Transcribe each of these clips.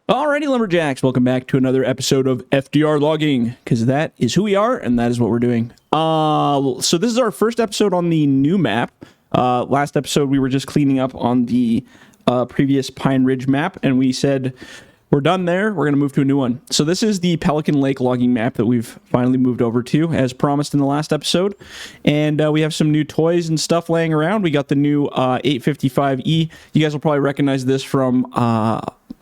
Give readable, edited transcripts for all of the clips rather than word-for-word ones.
Alrighty, Lumberjacks, welcome back to another episode of FDR Logging, because that is who we are, and that is what we're doing. So this is our first episode on the new map. Last episode, we were just cleaning up on the previous Pine Ridge map, and we said, we're done there, we're going to move to a new one. So this is the Pelican Lake logging map that we've finally moved over to, as promised in the last episode. And we have some new toys and stuff laying around. We got the new 855E. You guys will probably recognize this from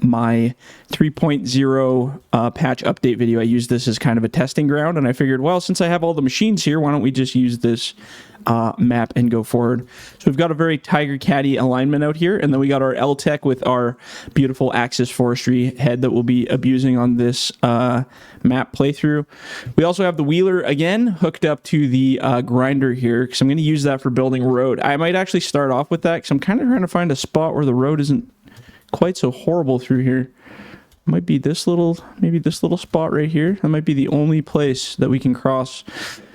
my 3.0 patch update video. I used this as kind of a testing ground, and I figured, well, since I have all the machines here, why don't we just use this map and go forward. So we've got a very Tiger Caddy alignment out here, and then we got our L-Tech with our beautiful Axis Forestry head that we'll be abusing on this map playthrough. We also have the wheeler again hooked up to the grinder here, because I'm going to use that for building a road. I might actually start off with that, because I'm kind of trying to find a spot where the road isn't quite so horrible through here. Might be this little, maybe this little spot right here. That might be the only place that we can cross.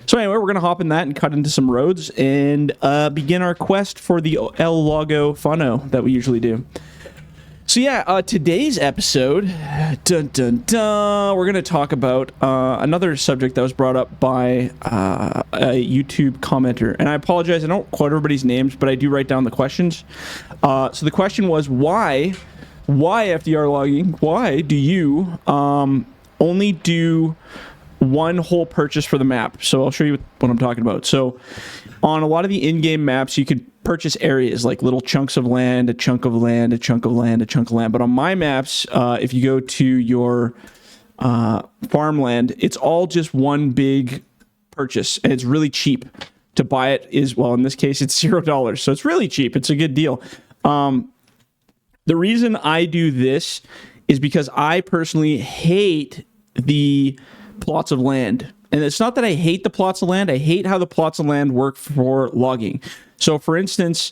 So anyway, we're going to hop in that and cut into some roads and begin our quest for the El Lago Funo that we usually do. So yeah, today's episode, we're going to talk about another subject that was brought up by a YouTube commenter. And I apologize, I don't quote everybody's names, but I do write down the questions. So the question was, why FDR Logging? Why do you only do one whole purchase for the map? So I'll show you what I'm talking about. So on a lot of the in-game maps, you could purchase areas like little chunks of land, a chunk of land, a chunk of land, a chunk of land. But on my maps, if you go to your farmland, it's all just one big purchase, and it's really cheap. To buy it is, well, in this case, it's $0. So it's really cheap. It's a good deal. The reason I do this is because I personally hate the plots of land. And it's not that I hate the plots of land. I hate how the plots of land work for logging. So for instance,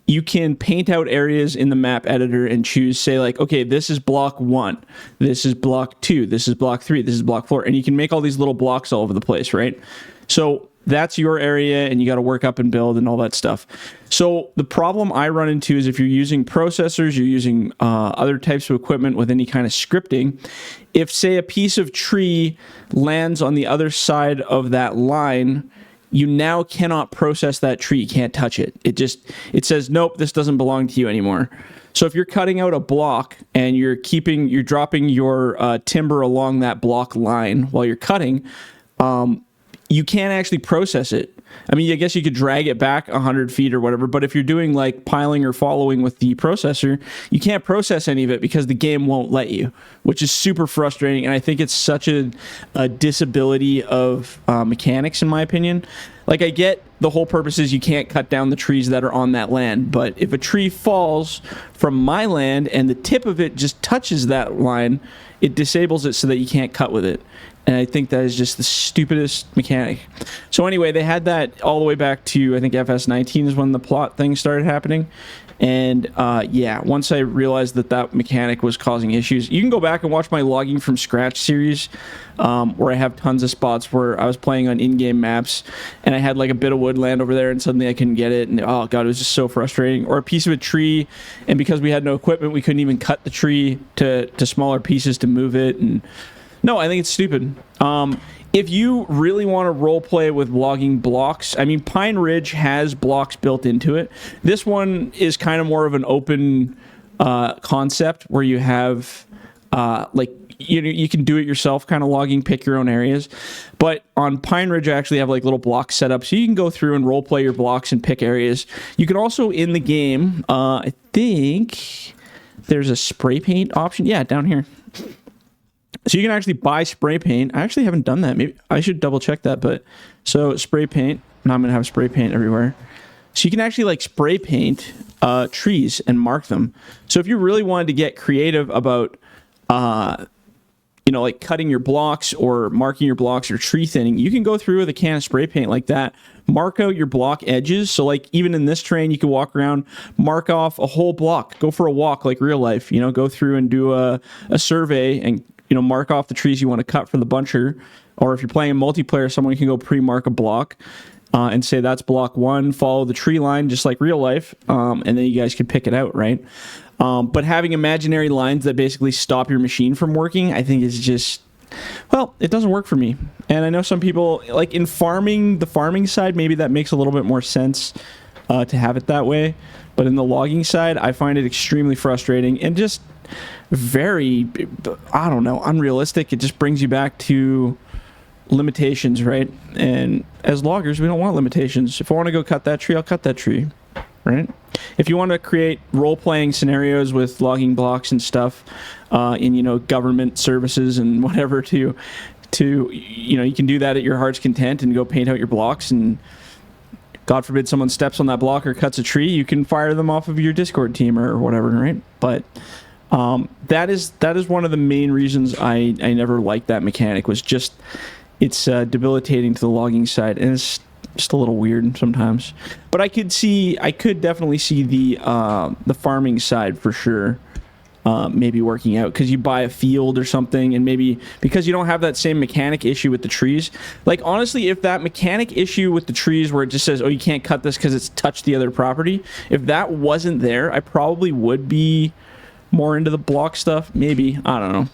you can paint out areas in the map editor and choose, say like, okay, this is block 1, this is block 2, this is block 3, this is block 4. And you can make all these little blocks all over the place, right? So that's your area, and you got to work up and build and all that stuff. So the problem I run into is if you're using processors, you're using other types of equipment with any kind of scripting, if, say, a piece of tree lands on the other side of that line, you now cannot process that tree. You can't touch it. It says, nope, this doesn't belong to you anymore. So if you're cutting out a block and you're dropping your timber along that block line while you're cutting, you can't actually process it. I mean, I guess you could drag it back 100 feet or whatever, but if you're doing like piling or following with the processor, you can't process any of it because the game won't let you, which is super frustrating. And I think it's such a disability of mechanics, in my opinion. Like, I get the whole purpose is you can't cut down the trees that are on that land, but if a tree falls from my land and the tip of it just touches that line, it disables it so that you can't cut with it. And I think that is just the stupidest mechanic. So anyway, they had that all the way back to, I think, FS19 is when the plot thing started happening. And yeah, once I realized that mechanic was causing issues, you can go back and watch my Logging from Scratch series, where I have tons of spots where I was playing on in-game maps, and I had like a bit of woodland over there, and suddenly I couldn't get it, and oh god, it was just so frustrating. Or a piece of a tree, and because we had no equipment, we couldn't even cut the tree to smaller pieces to move it, and no, I think it's stupid. If you really want to role play with logging blocks, I mean, Pine Ridge has blocks built into it. This one is kind of more of an open concept where you have like you can do it yourself kind of logging, pick your own areas. But on Pine Ridge, I actually have like little blocks set up, so you can go through and role play your blocks and pick areas. You can also in the game, I think there's a spray paint option. Yeah, down here. So you can actually buy spray paint. I actually haven't done that. Maybe I should double check that. But so spray paint. Now I'm going to have spray paint everywhere. So you can actually like spray paint trees and mark them. So if you really wanted to get creative about, like cutting your blocks or marking your blocks or tree thinning, you can go through with a can of spray paint like that, mark out your block edges. So like even in this terrain, you can walk around, mark off a whole block, go for a walk like real life, go through and do a survey and mark off the trees you want to cut for the buncher. Or if you're playing in multiplayer, someone can go pre-mark a block and say that's block 1, follow the tree line just like real life, and then you guys can pick it out, right? But having imaginary lines that basically stop your machine from working, I think is just, well, it doesn't work for me. And I know some people, like in farming, the farming side, maybe that makes a little bit more sense to have it that way. But in the logging side, I find it extremely frustrating and just very, I don't know, unrealistic. It just brings you back to limitations, right? And as loggers, we don't want limitations. If I want to go cut that tree, I'll cut that tree, right? If you want to create role-playing scenarios with logging blocks and stuff in, you know, government services and whatever to you know, you can do that at your heart's content and go paint out your blocks, and God forbid someone steps on that block or cuts a tree, you can fire them off of your Discord team or whatever, right? But that is one of the main reasons I never liked that mechanic, was just it's debilitating to the logging side, and it's just a little weird sometimes. But I could definitely see the farming side for sure maybe working out, because you buy a field or something, and maybe because you don't have that same mechanic issue with the trees. Like, honestly, if that mechanic issue with the trees where it just says, oh, you can't cut this because it's touched the other property, if that wasn't there, I probably would be more into the block stuff. Maybe, I don't know.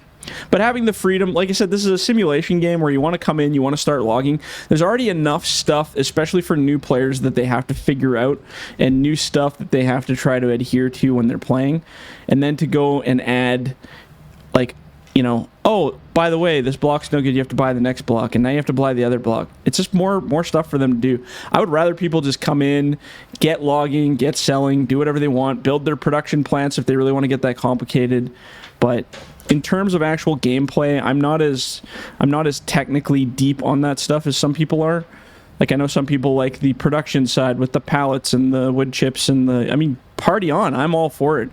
But having the freedom, like I said, this is a simulation game where you want to come in, you want to start logging. There's already enough stuff, especially for new players, that they have to figure out, and new stuff that they have to try to adhere to when they're playing. And then to go and add, like, you know, oh, by the way, this block's no good, you have to buy the next block, and now you have to buy the other block. It's just more stuff for them to do. I would rather people just come in, get logging, get selling, do whatever they want, build their production plants if they really want to get that complicated. But in terms of actual gameplay, I'm not as technically deep on that stuff as some people are. Like, I know some people like the production side with the pallets and the wood chips and I mean, party on. I'm all for it.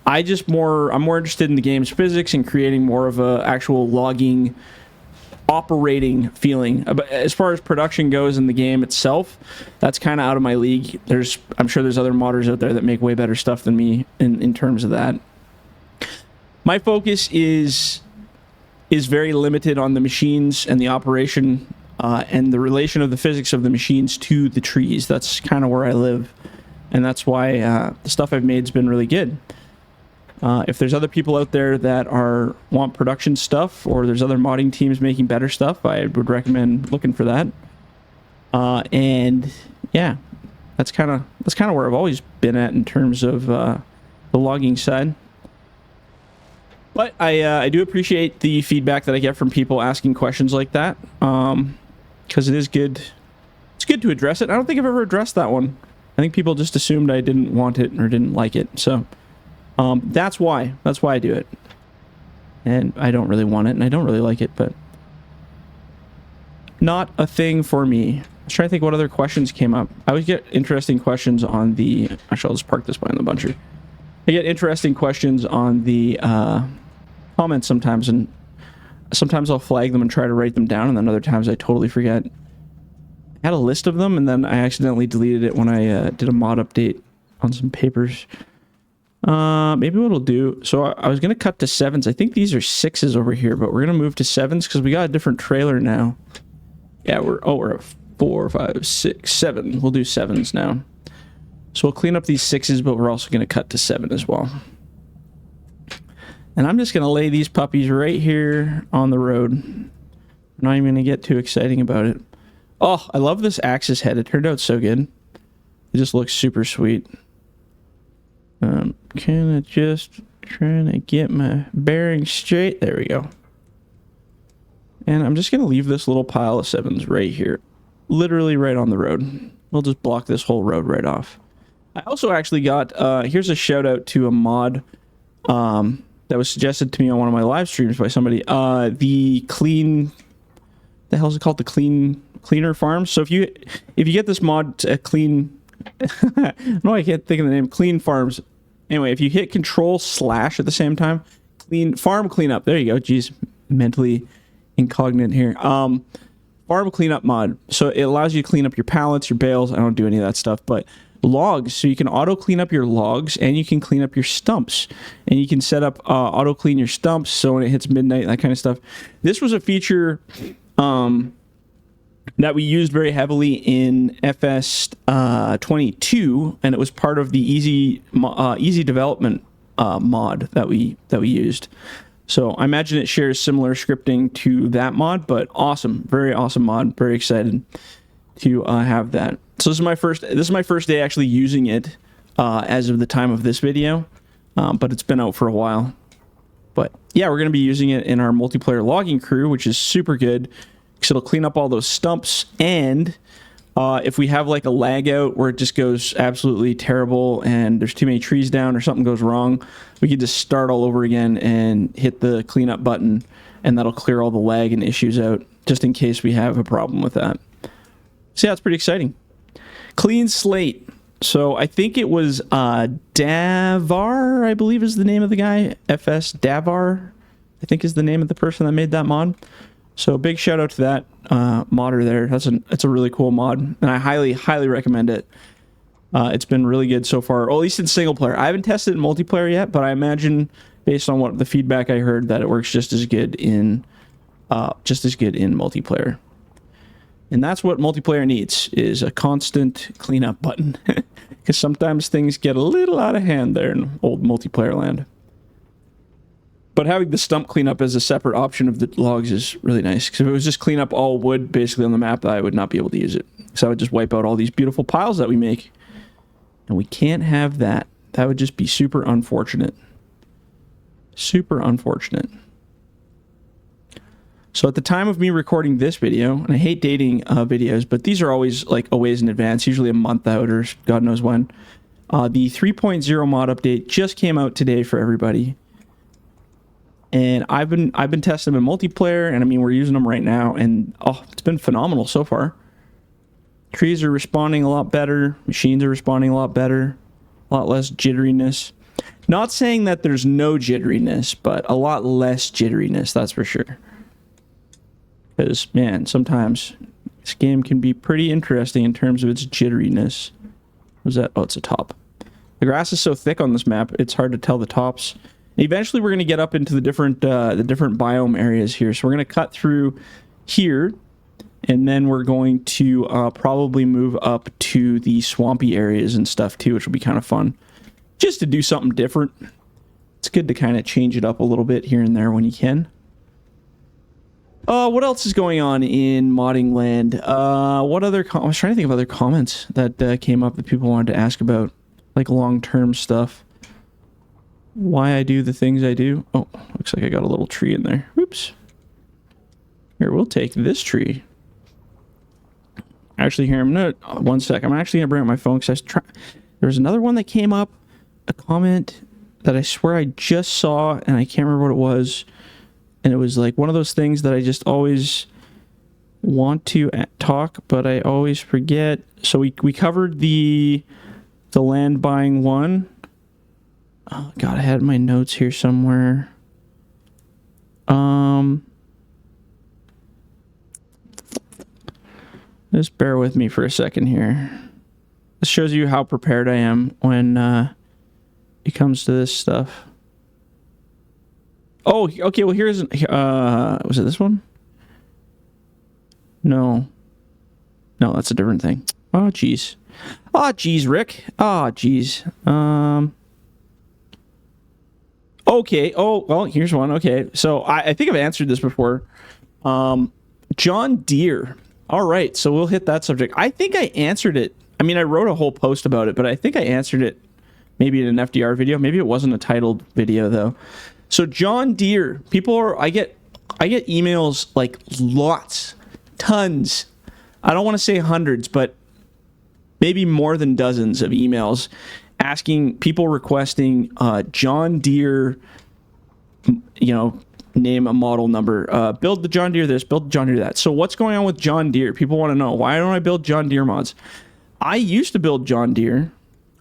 I'm more interested in the game's physics and creating more of a actual logging operating feeling. As far as production goes in the game itself, that's kind of out of my league. I'm sure there's other modders out there that make way better stuff than me in terms of that. My focus is very limited on the machines and the operation and the relation of the physics of the machines to the trees. That's kind of where I live, and that's why the stuff I've made has been really good. If there's other people out there that want production stuff, or there's other modding teams making better stuff, I would recommend looking for that. And yeah, that's kind of where I've always been at in terms of the logging side. But I do appreciate the feedback that I get from people asking questions like that, because it is good. It's good to address it. I don't think I've ever addressed that one. I think people just assumed I didn't want it or didn't like it. So that's why I do it. And I don't really want it, and I don't really like it, but not a thing for me. I was trying to think what other questions came up. I always get interesting questions on the... Actually, I'll just park this behind the buncher. I get interesting questions on the comments sometimes, and sometimes I'll flag them and try to write them down, and then other times I totally forget. I had a list of them, and then I accidentally deleted it when I did a mod update on some papers. Maybe what I'll do... So I was going to cut to 7s. I think these are 6s over here, but we're going to move to 7s because we got a different trailer now. Yeah, we're at 4, 5, 6, 7. We'll do 7s now. So we'll clean up these 6s, but we're also going to cut to 7 as well. And I'm just going to lay these puppies right here on the road. I'm not even going to get too exciting about it. Oh, I love this axis head. It turned out so good. It just looks super sweet. Kind of just trying to get my bearings straight. There we go. And I'm just going to leave this little pile of 7s right here. Literally right on the road. We'll just block this whole road right off. I also actually got, here's a shout out to a mod that was suggested to me on one of my live streams by somebody. The hell is it called? The Cleaner Farms. So if you get this mod, clean, no, I can't think of the name, Clean Farms. Anyway, if you hit Control/ at the same time, farm cleanup. There you go. Jeez, mentally incognito here. Farm cleanup mod. So it allows you to clean up your pallets, your bales. I don't do any of that stuff, but logs. So you can auto clean up your logs, and you can clean up your stumps, and you can set up auto clean your stumps. So when it hits midnight, that kind of stuff. This was a feature that we used very heavily in FS 22, and it was part of the easy development mod that we used. So I imagine it shares similar scripting to that mod, but awesome, very awesome mod. Very excited to have that. So this is my first day actually using it as of the time of this video, but it's been out for a while. But yeah, we're going to be using it in our multiplayer logging crew, which is super good because it'll clean up all those stumps. And if we have like a lag out where it just goes absolutely terrible and there's too many trees down or something goes wrong, we can just start all over again and hit the cleanup button, and that'll clear all the lag and issues out just in case we have a problem with that. So yeah, it's pretty exciting. Clean slate. So I think it was Davar, I believe is the name of the guy. FS Davar, I think is the name of the person that made that mod. So big shout out to that modder there. That's a really cool mod, and I highly recommend it. It's been really good so far, or at least in single player. I haven't tested it in multiplayer yet, but I imagine based on what the feedback I heard that it works just as good in multiplayer. And that's what multiplayer needs, is a constant cleanup button. Because sometimes things get a little out of hand there in old multiplayer land. But having the stump cleanup as a separate option of the logs is really nice. Because if it was just clean up all wood basically on the map, I would not be able to use it. So I would just wipe out all these beautiful piles that we make. And we can't have that. That would just be super unfortunate. Super unfortunate. So at the time of me recording this video, and I hate dating videos, but these are always like a ways in advance, usually a month out or God knows when. The 3.0 mod update just came out today for everybody. And I've been testing them in multiplayer, and I mean we're using them right now, and oh, it's been phenomenal so far. Trees are responding a lot better, machines are responding a lot better, a lot less jitteriness. Not saying that there's no jitteriness, but a lot less jitteriness, that's for sure. Because, man, sometimes this game can be pretty interesting in terms of its jitteriness. What's that? Oh, it's a top. The grass is so thick on this map, it's hard to tell the tops. Eventually, we're going to get up into the different biome areas here. So we're going to cut through here, and then we're going to probably move up to the swampy areas and stuff too, which will be kind of fun. Just to do something different. It's good to kind of change it up a little bit here and there when you can. What else is going on in modding land? What other... I was trying to think of other comments that came up that people wanted to ask about, like long-term stuff. Why I do the things I do. Oh, looks like I got a little tree in there. Oops. Here, we'll take this tree. Actually, here, I'm gonna... one sec. I'm actually gonna bring up my phone because there's another one that came up, a comment that I swear I just saw, and I can't remember what it was. And it was like one of those things that I just always want to talk, but I always forget. So we covered the land buying one. Oh God, I had my notes here somewhere. Just bear with me for a second here. This shows you how prepared I am when it comes to this stuff. Oh, okay, well here's... was it this one? No. No, that's a different thing. Oh, jeez. Oh, jeez, Rick. Oh, jeez. Okay, oh, well, here's one. Okay, so I think I've answered this before. John Deere. All right, so we'll hit that subject. I think I answered it. I mean, I wrote a whole post about it, but I think I answered it maybe in an FDR video. Maybe it wasn't a titled video, though. So John Deere, I get emails like lots, tons. I don't want to say hundreds, but maybe more than dozens of emails asking, people requesting John Deere, name a model number, build the John Deere this, build the John Deere that. So what's going on with John Deere? People want to know, why don't I build John Deere mods? I used to build John Deere.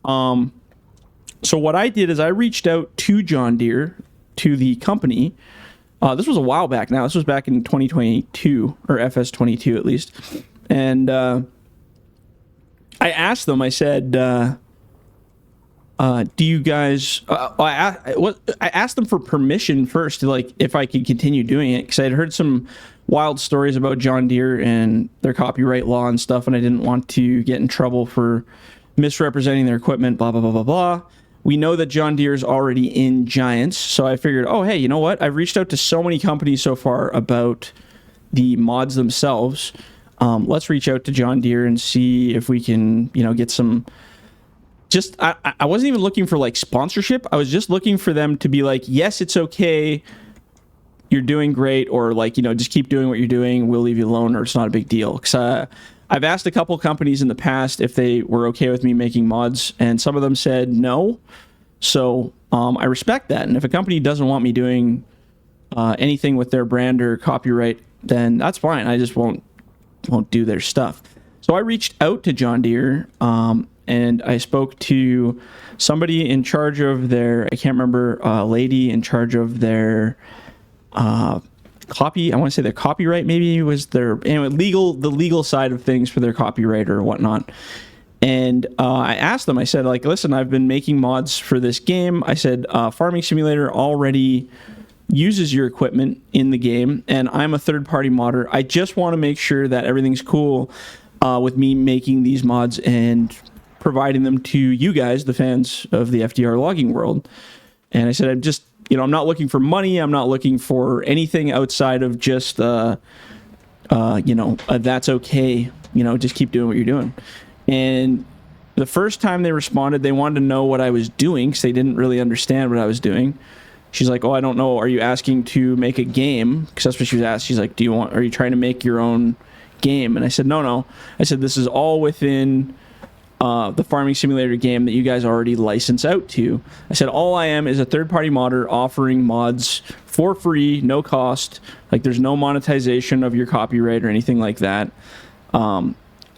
So what I did is I reached out to John Deere, to the company. This was a while back now. This was back in 2022, or FS22 at least. And I asked them, I said, do you guys... I asked them for permission first, to like, if I could continue doing it, because I had heard some wild stories about John Deere and their copyright law and stuff, and I didn't want to get in trouble for misrepresenting their equipment, blah, blah, blah, blah, blah. we know that John Deere is already in Giants, so I figured, oh, hey, you know what? I've reached out to so many companies so far about the mods themselves. Let's reach out to John Deere and see if we can, you know, get some... I wasn't even looking for like sponsorship. I was just looking for them to be like, yes, it's okay, you're doing great, or like, you know, just keep doing what you're doing, we'll leave you alone, or it's not a big deal. Because I've asked a couple companies in the past if they were okay with me making mods, and some of them said no. So I respect that. And if a company doesn't want me doing anything with their brand or copyright, then that's fine. I just won't do their stuff. So I reached out to John Deere, and I spoke to somebody in charge of their, I can't remember, a lady in charge of their copy. I want to say their copyright maybe was their, anyway, the legal side of things for their copyright or whatnot. And I asked them, I said, like, listen, I've been making mods for this game. I said, Farming Simulator already uses your equipment in the game, and I'm a third-party modder. I just want to make sure that everything's cool with me making these mods and providing them to you guys, the fans of the FDR logging world. And I said, I'm just, you know, I'm not looking for money. I'm not looking for anything outside of just, you know, that's okay. You know, just keep doing what you're doing. And the first time they responded, they wanted to know what I was doing because they didn't really understand what I was doing. She's like, oh, I don't know. Are you asking to make a game? Because that's what she was asked. She's like, are you trying to make your own game? And I said, no. I said, this is all within the Farming Simulator game that you guys already license out to. I said, all I am is a third-party modder offering mods for free, no cost. Like, there's no monetization of your copyright or anything like that.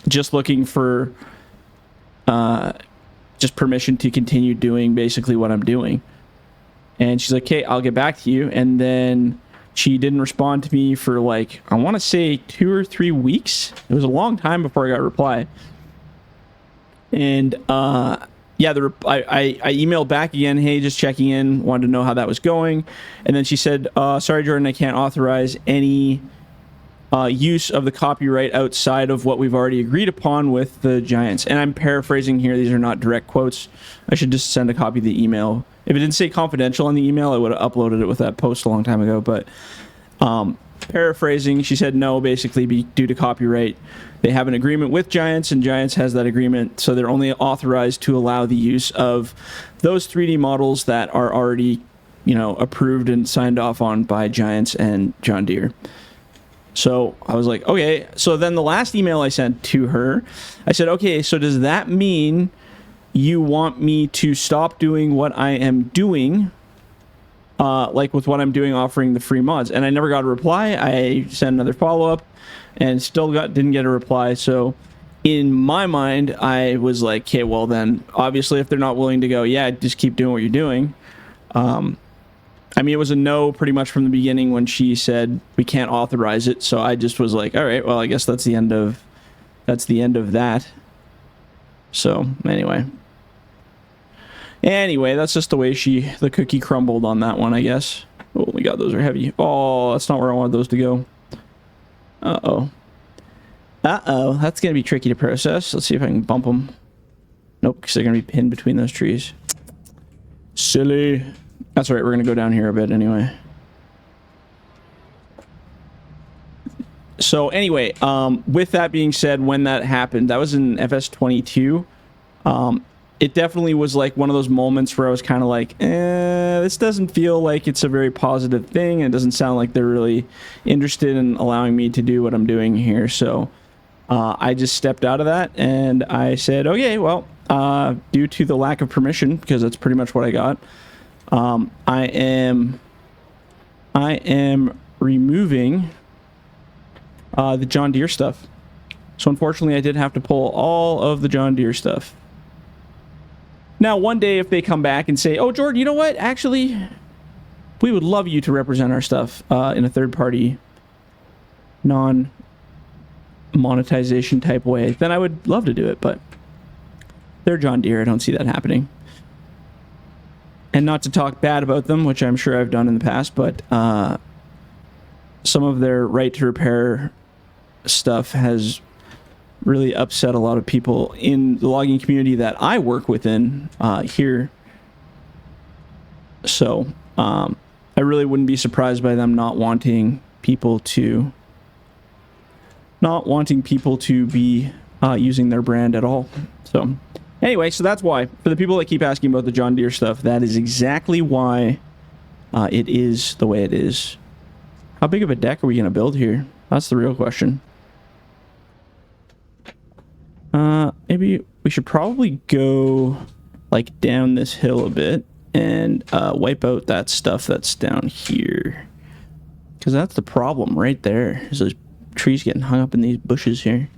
Just looking for just permission to continue doing basically what I'm doing. And she's like, okay, I'll get back to you. And then she didn't respond to me for like, I want to say 2 or 3 weeks. It was a long time before I got a reply. And yeah, I emailed back again, hey, just checking in, wanted to know how that was going. And then she said, sorry, Jordan, I can't authorize any use of the copyright outside of what we've already agreed upon with the Giants. And I'm paraphrasing here. These are not direct quotes. I should just send a copy of the email. If it didn't say confidential on the email, I would have uploaded it with that post a long time ago. But paraphrasing, she said no, basically due to copyright. They have an agreement with Giants, and Giants has that agreement, so they're only authorized to allow the use of those 3D models that are already, you know, approved and signed off on by Giants and John Deere. So I was like, okay. So then the last email I sent to her, I said, okay, so does that mean you want me to stop doing what I am doing, like with what I'm doing, offering the free mods? And I never got a reply. I sent another follow-up and still didn't get a reply. So in my mind, I was like, okay, well then, obviously if they're not willing to go, yeah, just keep doing what you're doing. I mean, it was a no pretty much from the beginning when she said we can't authorize it. So I just was like, all right, well, I guess that's the end of that. So anyway, that's just the way the cookie crumbled on that one, I guess. Oh my God, those are heavy. Oh, that's not where I wanted those to go. Uh-oh, that's going to be tricky to process. Let's see if I can bump them. Nope, because they're going to be pinned between those trees. Silly. That's all right, we're going to go down here a bit anyway. So anyway, with that being said, when that happened, that was in FS22. It definitely was like one of those moments where I was kind of like, this doesn't feel like it's a very positive thing. And it doesn't sound like they're really interested in allowing me to do what I'm doing here. So I just stepped out of that and I said, okay, well, due to the lack of permission, because that's pretty much what I got, I am removing the John Deere stuff. So unfortunately, I did have to pull all of the John Deere stuff. Now, one day, if they come back and say, oh, Jordan, you know what? Actually, we would love you to represent our stuff in a third-party, non-monetization type way, then I would love to do it. But they're John Deere. I don't see that happening. And not to talk bad about them, which I'm sure I've done in the past, but some of their right to repair stuff has really upset a lot of people in the logging community that I work within here So I really wouldn't be surprised by them not wanting people to be using their brand at all. So anyway, so that's why. For the people that keep asking about the John Deere stuff, that is exactly why it is the way it is. How big of a deck are we going to build here? That's the real question. Maybe we should probably go like down this hill a bit and wipe out that stuff that's down here. Because that's the problem right there, is those trees getting hung up in these bushes here.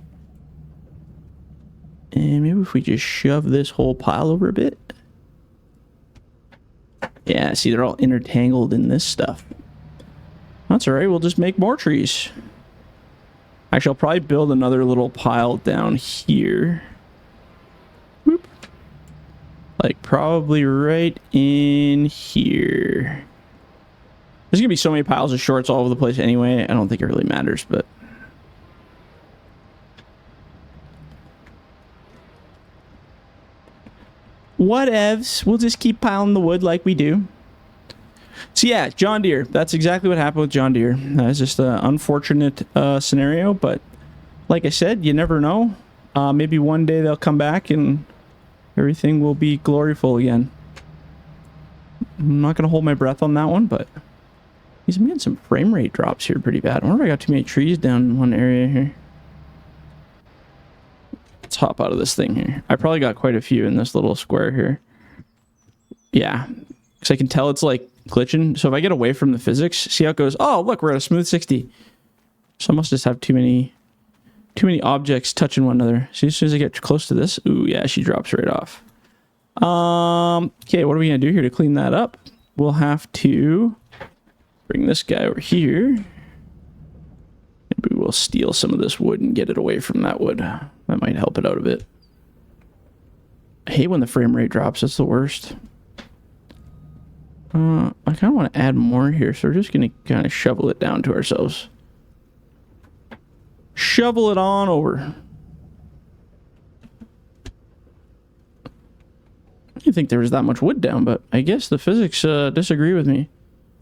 And maybe if we just shove this whole pile over a bit. Yeah, see, they're all intertangled in this stuff. That's alright, we'll just make more trees. Actually, I'll probably build another little pile down here. Whoop. Like, probably right in here. There's gonna be so many piles of shorts all over the place anyway, I don't think it really matters, but... whatevs, we'll just keep piling the wood like we do. So yeah, John Deere. That's exactly what happened with John Deere. It's just an unfortunate scenario, but like I said, you never know. Maybe one day they'll come back and everything will be gloriful again. I'm not going to hold my breath on that one, but he's getting some frame rate drops here pretty bad. I wonder if I got too many trees down in one area here. Let's hop out of this thing here. I probably got quite a few in this little square here. Yeah, because I can tell it's like glitching. So if I get away from the physics, see how it goes. Oh, look, we're at a smooth 60. So I must just have too many objects touching one another. See, as soon as I get close to this, ooh, yeah, she drops right off. Okay, what are we gonna do here to clean that up? We'll have to bring this guy over here. Maybe we'll steal some of this wood and get it away from that wood. That might help it out a bit. I hate when the frame rate drops. That's the worst. I kind of want to add more here, so we're just going to kind of shovel it down to ourselves. Shovel it on over. I didn't think there was that much wood down, but I guess the physics disagree with me.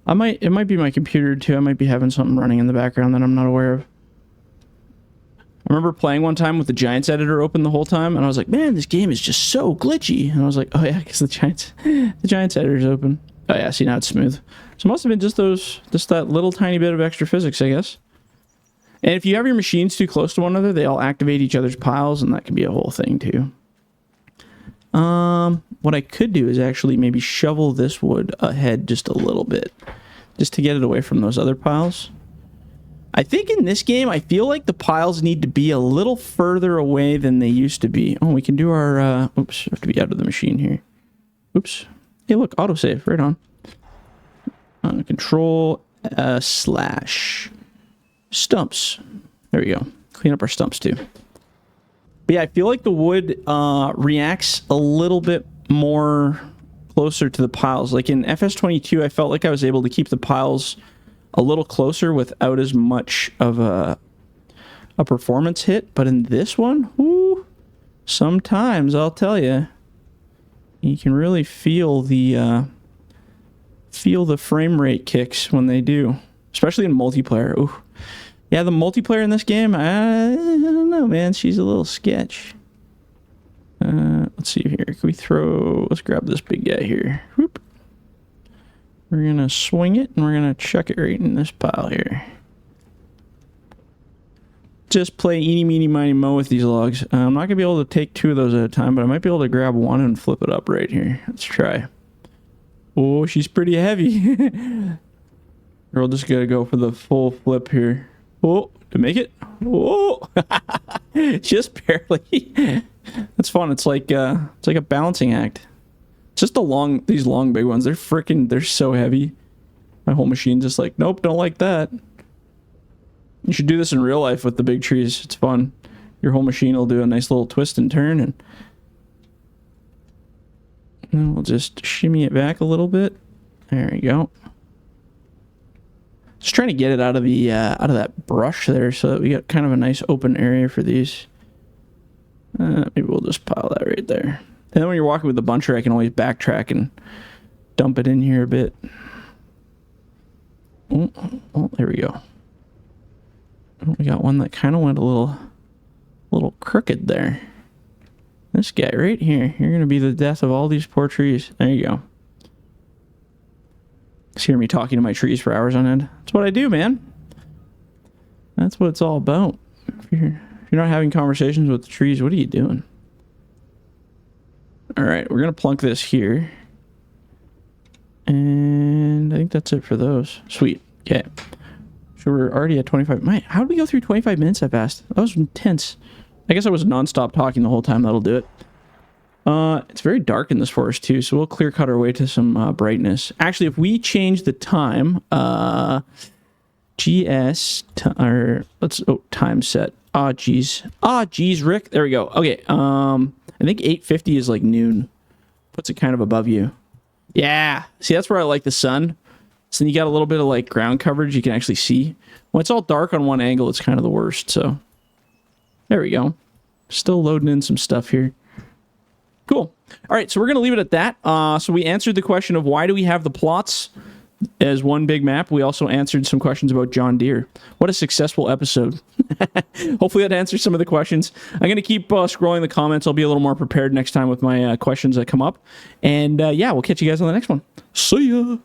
It might be my computer too. I might be having something running in the background that I'm not aware of. I remember playing one time with the Giants editor open the whole time, and I was like, man, this game is just so glitchy. And I was like, oh yeah, because the Giants editor's open. Oh yeah, see, now it's smooth. So it must have been just that little tiny bit of extra physics, I guess. And if you have your machines too close to one another, they all activate each other's piles, and that can be a whole thing too. What I could do is actually maybe shovel this wood ahead just a little bit, just to get it away from those other piles. I think in this game, I feel like the piles need to be a little further away than they used to be. Oh, we can do our, oops, I have to be out of the machine here. Oops. Hey, look, autosave, right on. Control slash stumps. There we go. Clean up our stumps too. But yeah, I feel like the wood reacts a little bit more closer to the piles. Like in FS22, I felt like I was able to keep the piles a little closer without as much of a performance hit. But in this one, whoo, sometimes I'll tell you, you can really feel the frame rate kicks when they do, especially in multiplayer. Ooh. Yeah, the multiplayer in this game, I don't know, man. She's a little sketch. Let's see here. Can we throw... Let's grab this big guy here. Whoop. We're going to swing it, and we're going to chuck it right in this pile here. Just play eeny, meeny, miny, mo with these logs. I'm not going to be able to take two of those at a time, but I might be able to grab one and flip it up right here. Let's try. Oh, she's pretty heavy. We're just going to go for the full flip here. Oh, to make it. Oh, just barely. That's fun. It's like a balancing act. Just these long big ones. They're so heavy. My whole machine's just like, nope, don't like that. You should do this in real life with the big trees. It's fun. Your whole machine will do a nice little twist and turn, and then we'll just shimmy it back a little bit. There we go. Just trying to get it out of that brush there, so that we got kind of a nice open area for these. Maybe we'll just pile that right there. And then when you're walking with the buncher, I can always backtrack and dump it in here a bit. Oh, there we go. Oh, we got one that kind of went a little crooked there. This guy right here. You're going to be the death of all these poor trees. There you go. Just hear me talking to my trees for hours on end. That's what I do, man. That's what it's all about. If you're not having conversations with the trees, what are you doing? All right, we're going to plunk this here. And I think that's it for those. Sweet. Okay. So we're already at 25. How did we go through 25 minutes that fast? That was intense. I guess I was nonstop talking the whole time. That'll do it. It's very dark in this forest too, so we'll clear cut our way to some brightness. Actually, if we change the time, time set. Geez, Rick. There we go. Okay. I think 8:50 is like noon. Puts it kind of above you. Yeah. See, that's where I like the sun. So then you got a little bit of like ground coverage you can actually see. When it's all dark on one angle, it's kind of the worst. So there we go. Still loading in some stuff here. Cool. All right, so we're going to leave it at that. So we answered the question of why do we have the plots as one big map. We also answered some questions about John Deere. What a successful episode. Hopefully that answers some of the questions. I'm going to keep scrolling the comments. I'll be a little more prepared next time with my questions that come up. And yeah, we'll catch you guys on the next one. See ya.